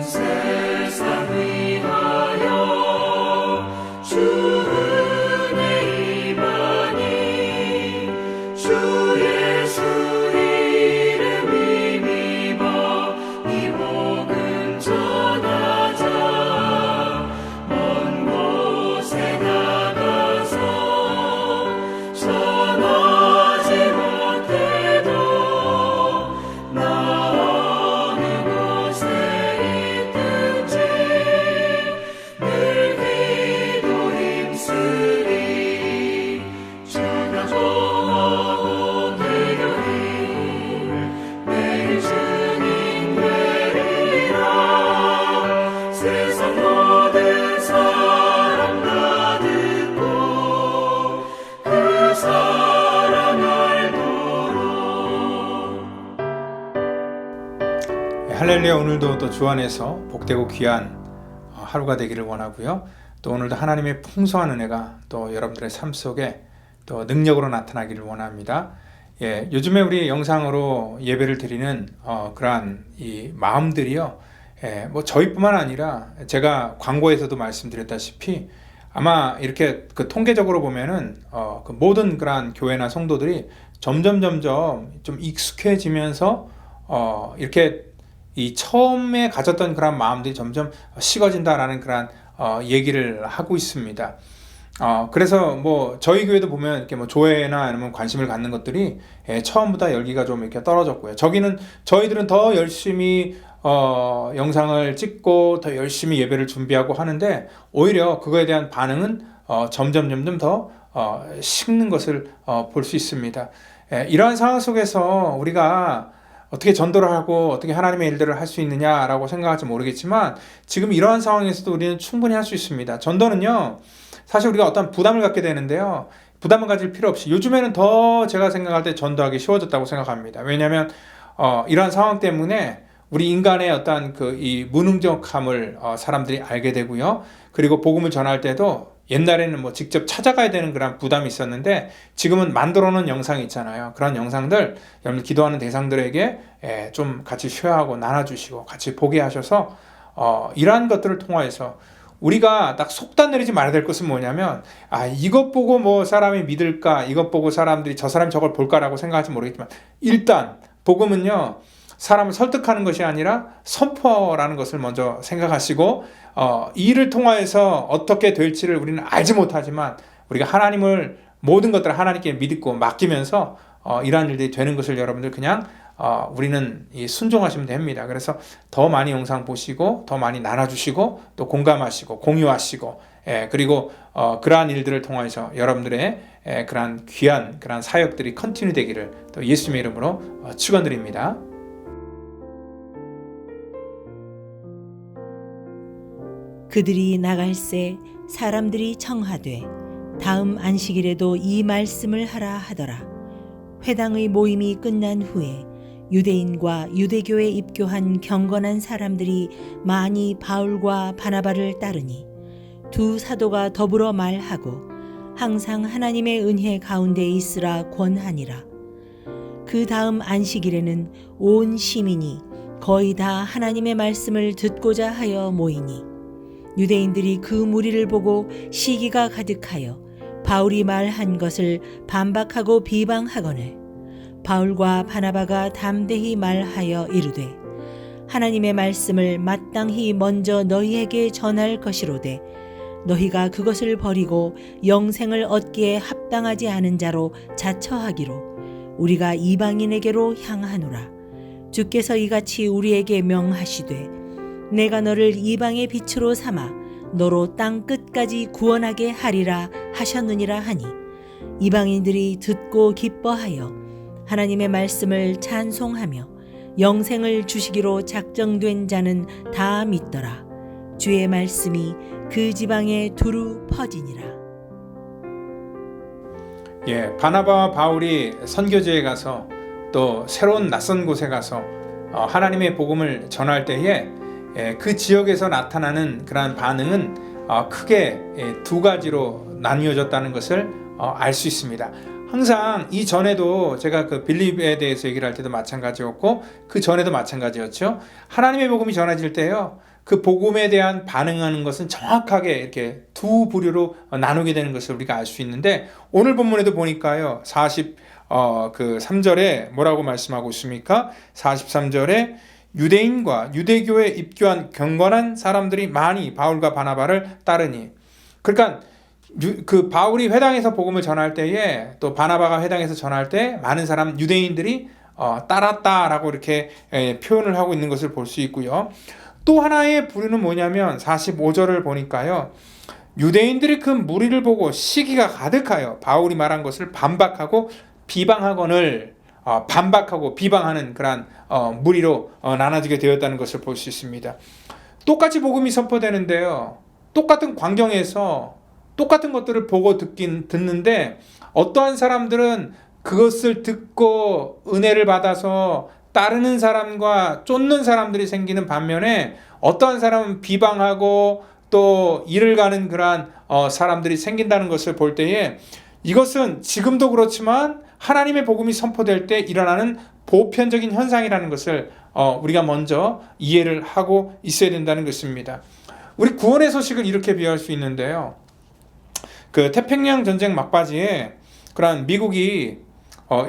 세상 위하여 주 은혜 임하니 주 예수 이름 힘입어 이 복음 전하자. 먼 곳에 나가서 전하지 못해도 나 어느 곳에 있든지 늘 기도 힘쓰리. 전하고 대교히 매일 증인 되리라. 세상 모든 사람 다 듣고 그 사랑 알도록. 할렐루야. 오늘도 또 주 안에서 복되고 귀한 하루가 되기를 원하고요. 또 오늘도 하나님의 풍성한 은혜가 또 여러분들의 삶 속에 또 능력으로 나타나기를 원합니다. 요즘에 우리 영상으로 예배를 드리는 그러한 이 마음들이요. 뭐 저희뿐만 아니라 제가 광고에서도 말씀드렸다시피 아마 이렇게 그 통계적으로 보면은 그 모든 그러한 교회나 성도들이 점점 좀 익숙해지면서 이렇게 이 처음에 가졌던 그런 마음들이 점점 식어진다라는 그런 얘기를 하고 있습니다. 그래서 뭐 저희 교회도 보면 이렇게 뭐 조회나 아니면 관심을 갖는 것들이 처음보다 열기가 좀 이렇게 떨어졌고요. 저희들은 더 열심히 영상을 찍고 더 열심히 예배를 준비하고 하는데 오히려 그거에 대한 반응은 점점 더 식는 것을 볼 수 있습니다. 이러한 상황 속에서 우리가 어떻게 전도를 하고 어떻게 하나님의 일들을 할 수 있느냐라고 생각할지 모르겠지만 지금 이러한 상황에서도 우리는 충분히 할 수 있습니다. 전도는요, 사실 우리가 어떤 부담을 갖게 되는데요, 부담을 가질 필요 없이 요즘에는 더 제가 생각할 때 전도하기 쉬워졌다고 생각합니다. 왜냐하면 이러한 상황 때문에 우리 인간의 어떤 그 이 무능력함을 사람들이 알게 되고요. 그리고 복음을 전할 때도 옛날에는 뭐 직접 찾아가야 되는 그런 부담이 있었는데 지금은 만들어 놓은 영상이 있잖아요. 그런 영상들 여러분 기도하는 대상들에게 좀 같이 쉐어하고 나눠주시고 같이 보게 하셔서 이러한 것들을 통하여서 우리가 딱 속단 내리지 말아야 될 것은 뭐냐면 이것 보고 뭐 사람이 믿을까, 이것 보고 사람들이 저 사람이 저걸 볼까라고 생각할지 모르겠지만 일단 복음은요, 사람을 설득하는 것이 아니라 선포라는 것을 먼저 생각하시고 이 일을 통하여서 어떻게 될지를 우리는 알지 못하지만 우리가 하나님을 모든 것들을 하나님께 믿고 맡기면서 이러한 일들이 되는 것을 여러분들 그냥 우리는 순종하시면 됩니다. 그래서 더 많이 영상 보시고 더 많이 나눠주시고 또 공감하시고 공유하시고 그리고 그러한 일들을 통해서 여러분들의 그러한 귀한 그러한 사역들이 컨티뉴 되기를 또 예수님의 이름으로 축원드립니다. 그들이 나갈새 사람들이 청하되 다음 안식일에도 이 말씀을 하라 하더라. 회당의 모임이 끝난 후에 유대인과 유대교에 입교한 경건한 사람들이 많이 바울과 바나바를 따르니 두 사도가 더불어 말하고 항상 하나님의 은혜 가운데 있으라 권하니라. 그 다음 안식일에는 온 시민이 거의 다 하나님의 말씀을 듣고자 하여 모이니 유대인들이 그 무리를 보고 시기가 가득하여 바울이 말한 것을 반박하고 비방하거늘 바울과 바나바가 담대히 말하여 이르되 하나님의 말씀을 마땅히 먼저 너희에게 전할 것이로되 너희가 그것을 버리고 영생을 얻기에 합당하지 않은 자로 자처하기로 우리가 이방인에게로 향하노라. 주께서 이같이 우리에게 명하시되 내가 너를 이방의 빛으로 삼아 너로 땅 끝까지 구원하게 하리라 하셨느니라 하니 이방인들이 듣고 기뻐하여 하나님의 말씀을 찬송하며 영생을 주시기로 작정된 자는 다 믿더라. 주의 말씀이 그 지방에 두루 퍼지니라. 바나바와 바울이 선교지에 가서 또 새로운 낯선 곳에 가서 하나님의 복음을 전할 때에 그 지역에서 나타나는 그러한 반응은 크게 두 가지로 나뉘어졌다는 것을 알 수 있습니다. 항상 이 전에도 제가 그 빌립에 대해서 얘기를 할 때도 마찬가지였고 그 전에도 마찬가지였죠. 하나님의 복음이 전해질 때요, 그 복음에 대한 반응하는 것은 정확하게 이렇게 두 부류로 나누게 되는 것을 우리가 알 수 있는데, 오늘 본문에도 보니까요 43절에 뭐라고 말씀하고 있습니까? 43절에 유대인과 유대교에 입교한 경건한 사람들이 많이 바울과 바나바를 따르니, 그러니까 그 바울이 회당에서 복음을 전할 때에 또 바나바가 회당에서 전할 때 많은 사람 유대인들이 따랐다라고 이렇게 표현을 하고 있는 것을 볼 수 있고요. 또 하나의 부류는 뭐냐면 45절을 보니까요, 유대인들이 그 무리를 보고 시기가 가득하여 바울이 말한 것을 반박하고 비방하거늘 반박하고 비방하는 그러한 무리로 나눠지게 되었다는 것을 볼 수 있습니다. 똑같이 복음이 선포되는데요, 똑같은 광경에서 똑같은 것들을 보고 듣는데 어떠한 사람들은 그것을 듣고 은혜를 받아서 따르는 사람과 쫓는 사람들이 생기는 반면에, 어떠한 사람은 비방하고 또 일을 가는 그러한 사람들이 생긴다는 것을 볼 때에, 이것은 지금도 그렇지만 하나님의 복음이 선포될 때 일어나는 보편적인 현상이라는 것을 우리가 먼저 이해를 하고 있어야 된다는 것입니다. 우리 구원의 소식을 이렇게 비유할 수 있는데요, 그 태평양 전쟁 막바지에 그러한 미국이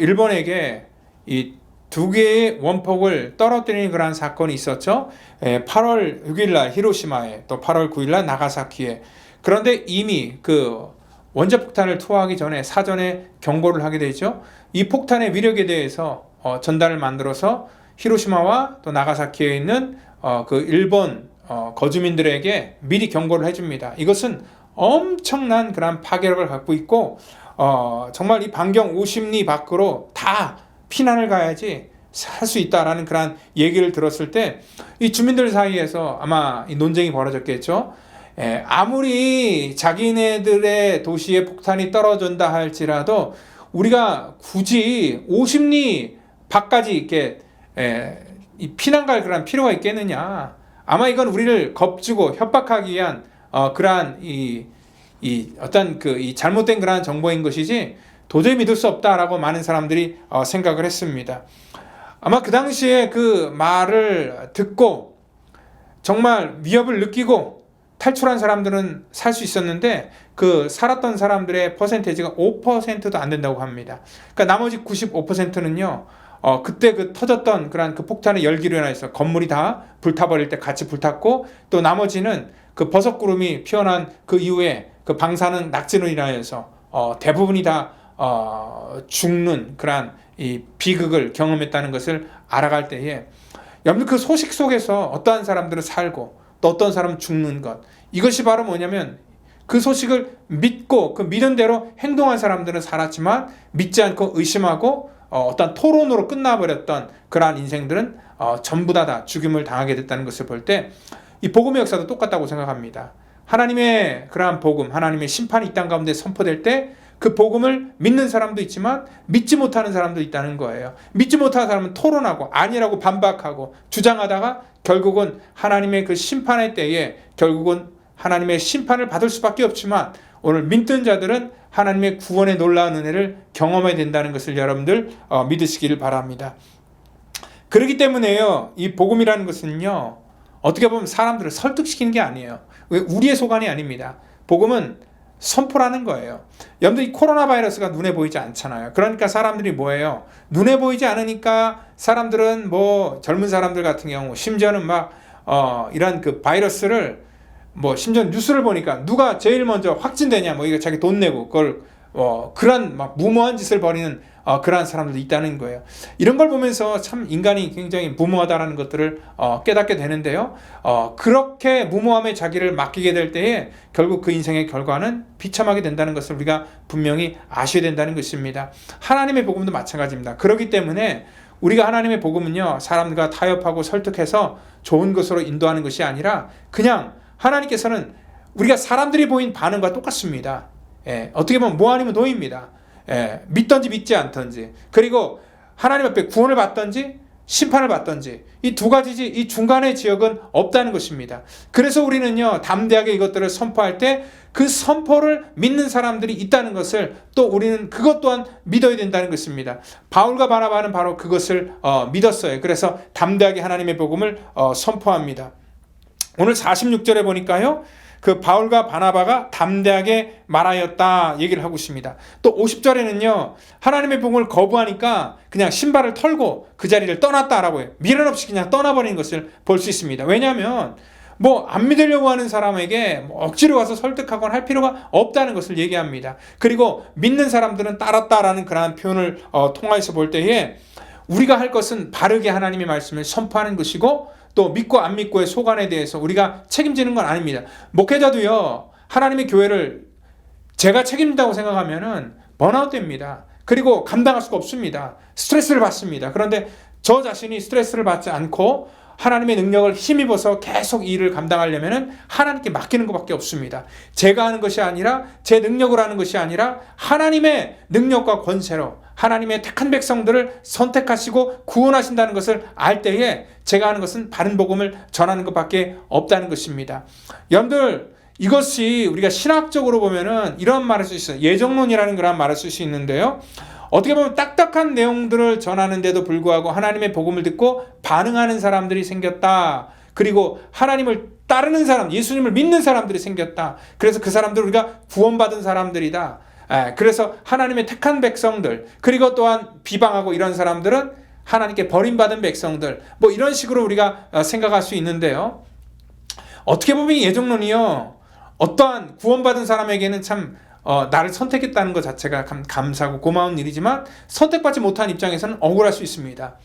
일본에게 이 두 개의 원폭을 떨어뜨리는 그러한 사건이 있었죠. 8월 6일날 히로시마에, 또 8월 9일날 나가사키에. 그런데 이미 그 원자폭탄을 투하하기 전에 사전에 경고를 하게 되죠. 이 폭탄의 위력에 대해서 전단을 만들어서 히로시마와 또 나가사키에 있는 그 일본 거주민들에게 미리 경고를 해줍니다. 이것은 엄청난 그런 파괴력을 갖고 있고, 정말 이 반경 50리 밖으로 다 피난을 가야지 살 수 있다라는 그런 얘기를 들었을 때, 이 주민들 사이에서 아마 이 논쟁이 벌어졌겠죠. 아무리 자기네들의 도시에 폭탄이 떨어진다 할지라도 우리가 굳이 50리 밖까지 이렇게 이 피난 갈 그런 필요가 있겠느냐. 아마 이건 우리를 겁주고 협박하기 위한 그러한 이 어떤 이 잘못된 그러한 정보인 것이지 도저히 믿을 수 없다라고 많은 사람들이 생각을 했습니다. 아마 그 당시에 그 말을 듣고 정말 위협을 느끼고 탈출한 사람들은 살 수 있었는데, 그 살았던 사람들의 퍼센테이지가 5%도 안 된다고 합니다. 그러니까 나머지 95%는요 그때 그 터졌던 그런 그 폭탄의 열기로 인해서 건물이 다 불타버릴 때 같이 불탔고, 또 나머지는 그 버섯구름이 피어난 그 이후에 그 방사능 낙진으로 인하여서 대부분이 다 죽는 그러한 이 비극을 경험했다는 것을 알아갈 때에, 여러분 그 소식 속에서 어떠한 사람들은 살고 또 어떤 사람은 죽는 것, 이것이 바로 뭐냐면 그 소식을 믿고 그 믿은 대로 행동한 사람들은 살았지만 믿지 않고 의심하고 어떤 토론으로 끝나버렸던 그러한 인생들은 전부 다 죽임을 당하게 됐다는 것을 볼 때, 이 복음의 역사도 똑같다고 생각합니다. 하나님의 그러한 복음, 하나님의 심판이 이 땅 가운데 선포될 때 그 복음을 믿는 사람도 있지만 믿지 못하는 사람도 있다는 거예요. 믿지 못하는 사람은 토론하고 아니라고 반박하고 주장하다가 결국은 하나님의 그 심판의 때에 결국은 하나님의 심판을 받을 수밖에 없지만, 오늘 믿는 자들은 하나님의 구원의 놀라운 은혜를 경험해야 된다는 것을 여러분들 믿으시기를 바랍니다. 그렇기 때문에요, 이 복음이라는 것은요 어떻게 보면 사람들을 설득시키는 게 아니에요. 우리의 소관이 아닙니다. 복음은 선포라는 거예요. 여러분들 이 코로나 바이러스가 눈에 보이지 않잖아요. 그러니까 사람들이 뭐예요? 눈에 보이지 않으니까 사람들은 뭐 젊은 사람들 같은 경우 심지어는 막 이런 그 바이러스를 심지어 뉴스를 보니까 누가 제일 먼저 확진되냐 이거 자기 돈 내고 그걸 그런 막 무모한 짓을 벌이는 그러한 사람들도 있다는 거예요. 이런 걸 보면서 참 인간이 굉장히 무모하다라는 것들을 깨닫게 되는데요. 그렇게 무모함에 자기를 맡기게 될 때에 결국 그 인생의 결과는 비참하게 된다는 것을 우리가 분명히 아셔야 된다는 것입니다. 하나님의 복음도 마찬가지입니다. 그렇기 때문에 우리가 하나님의 복음은요 사람들과 타협하고 설득해서 좋은 것으로 인도하는 것이 아니라, 그냥 하나님께서는 우리가 사람들이 보인 반응과 똑같습니다. 어떻게 보면 뭐 아니면 도입니다. 믿든지 믿지 않든지, 그리고 하나님 앞에 구원을 받든지 심판을 받든지 이 두 가지지 이 중간의 지역은 없다는 것입니다. 그래서 우리는요 담대하게 이것들을 선포할 때 그 선포를 믿는 사람들이 있다는 것을 또 우리는 그것 또한 믿어야 된다는 것입니다. 바울과 바나바는 바로 그것을 믿었어요. 그래서 담대하게 하나님의 복음을 선포합니다. 오늘 46절에 보니까요 그 바울과 바나바가 담대하게 말하였다 얘기를 하고 있습니다. 또 50절에는요 하나님의 복음을 거부하니까 그냥 신발을 털고 그 자리를 떠났다라고 해요. 미련 없이 그냥 떠나버리는 것을 볼 수 있습니다. 왜냐하면 안 믿으려고 하는 사람에게 억지로 와서 설득하거나 할 필요가 없다는 것을 얘기합니다. 그리고 믿는 사람들은 따랐다라는 그러한 표현을 통해서 볼 때에 우리가 할 것은 바르게 하나님의 말씀을 선포하는 것이고 또 믿고 안 믿고의 소관에 대해서 우리가 책임지는 건 아닙니다. 목회자도요 하나님의 교회를 제가 책임진다고 생각하면은 번아웃 됩니다. 그리고 감당할 수가 없습니다. 스트레스를 받습니다. 그런데 저 자신이 스트레스를 받지 않고 하나님의 능력을 힘입어서 계속 이 일을 감당하려면은 하나님께 맡기는 것밖에 없습니다. 제가 하는 것이 아니라 제 능력으로 하는 것이 아니라 하나님의 능력과 권세로 하나님의 택한 백성들을 선택하시고 구원하신다는 것을 알 때에 제가 하는 것은 바른 복음을 전하는 것밖에 없다는 것입니다. 여러분들 이것이 우리가 신학적으로 보면은 이런 말을 쓸 수 있어요. 예정론이라는 그런 말을 쓸 수 있는데요. 어떻게 보면 딱딱한 내용들을 전하는데도 불구하고 하나님의 복음을 듣고 반응하는 사람들이 생겼다. 그리고 하나님을 따르는 사람, 예수님을 믿는 사람들이 생겼다. 그래서 그 사람들 우리가 구원받은 사람들이다. 그래서 하나님의 택한 백성들, 그리고 또한 비방하고 이런 사람들은 하나님께 버림받은 백성들, 이런 식으로 우리가 생각할 수 있는데요. 어떻게 보면 예정론이요, 어떠한 구원받은 사람에게는 참 나를 선택했다는 것 자체가 감사하고 고마운 일이지만 선택받지 못한 입장에서는 억울할 수 있습니다.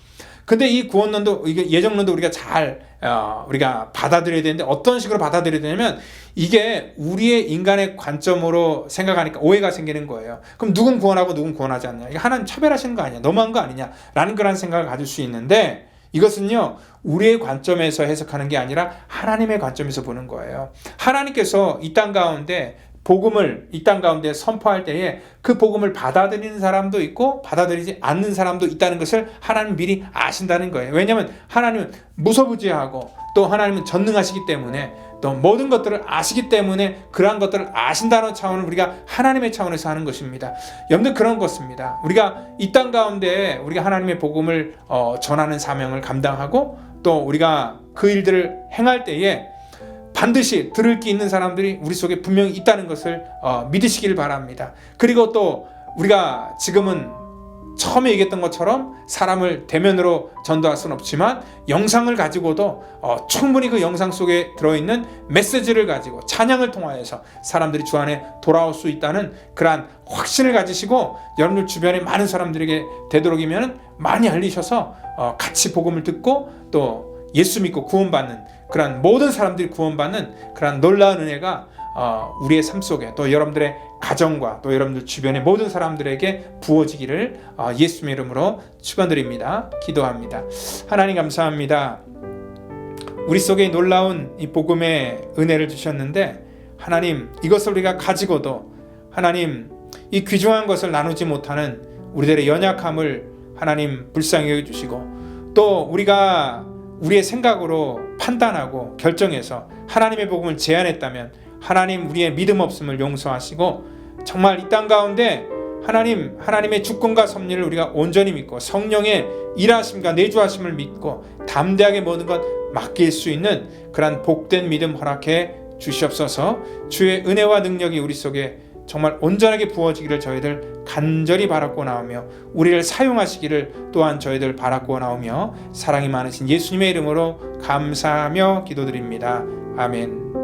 근데 이 구원론도 예정론도 우리가 받아들여야 되는데 어떤 식으로 받아들여야 되냐면 이게 우리의 인간의 관점으로 생각하니까 오해가 생기는 거예요. 그럼 누군 구원하고 누군 구원하지 않냐? 이게 하나님 차별하시는 거 아니야? 너무한 거 아니냐라는 그런 생각을 가질 수 있는데 이것은요 우리의 관점에서 해석하는 게 아니라 하나님의 관점에서 보는 거예요. 하나님께서 이 땅 가운데 복음을 이 땅 가운데 선포할 때에 그 복음을 받아들이는 사람도 있고 받아들이지 않는 사람도 있다는 것을 하나님 미리 아신다는 거예요. 왜냐하면 하나님은 무소부지하고 또 하나님은 전능하시기 때문에 또 모든 것들을 아시기 때문에 그러한 것들을 아신다는 차원을 우리가 하나님의 차원에서 하는 것입니다. 여러분들 그런 것입니다. 우리가 이 땅 가운데 우리가 하나님의 복음을 전하는 사명을 감당하고 또 우리가 그 일들을 행할 때에 반드시 들을 게 있는 사람들이 우리 속에 분명히 있다는 것을 믿으시길 바랍니다. 그리고 또 우리가 지금은 처음에 얘기했던 것처럼 사람을 대면으로 전도할 수는 없지만 영상을 가지고도 충분히 그 영상 속에 들어있는 메시지를 가지고 찬양을 통하여서 사람들이 주 안에 돌아올 수 있다는 그러한 확신을 가지시고 여러분들 주변에 많은 사람들에게 되도록이면 많이 알리셔서 같이 복음을 듣고 또 예수 믿고 구원받는 그런 모든 사람들이 구원받는 그런 놀라운 은혜가 우리의 삶 속에 또 여러분들의 가정과 또 여러분들 주변의 모든 사람들에게 부어지기를 예수님의 이름으로 축원드립니다. 기도합니다. 하나님 감사합니다. 우리 속에 놀라운 이 복음의 은혜를 주셨는데 하나님 이것을 우리가 가지고도 하나님 이 귀중한 것을 나누지 못하는 우리들의 연약함을 하나님 불쌍히 여겨주시고 또 우리가 우리의 생각으로 판단하고 결정해서 하나님의 복음을 제안했다면 하나님 우리의 믿음 없음을 용서하시고 정말 이 땅 가운데 하나님의 주권과 섭리를 우리가 온전히 믿고 성령의 일하심과 내주하심을 믿고 담대하게 모든 것 맡길 수 있는 그러한 복된 믿음 허락해 주시옵소서. 주의 은혜와 능력이 우리 속에 정말 온전하게 부어지기를 저희들 간절히 바라고 나오며 우리를 사용하시기를 또한 저희들 바라고 나오며 사랑이 많으신 예수님의 이름으로 감사하며 기도드립니다. 아멘.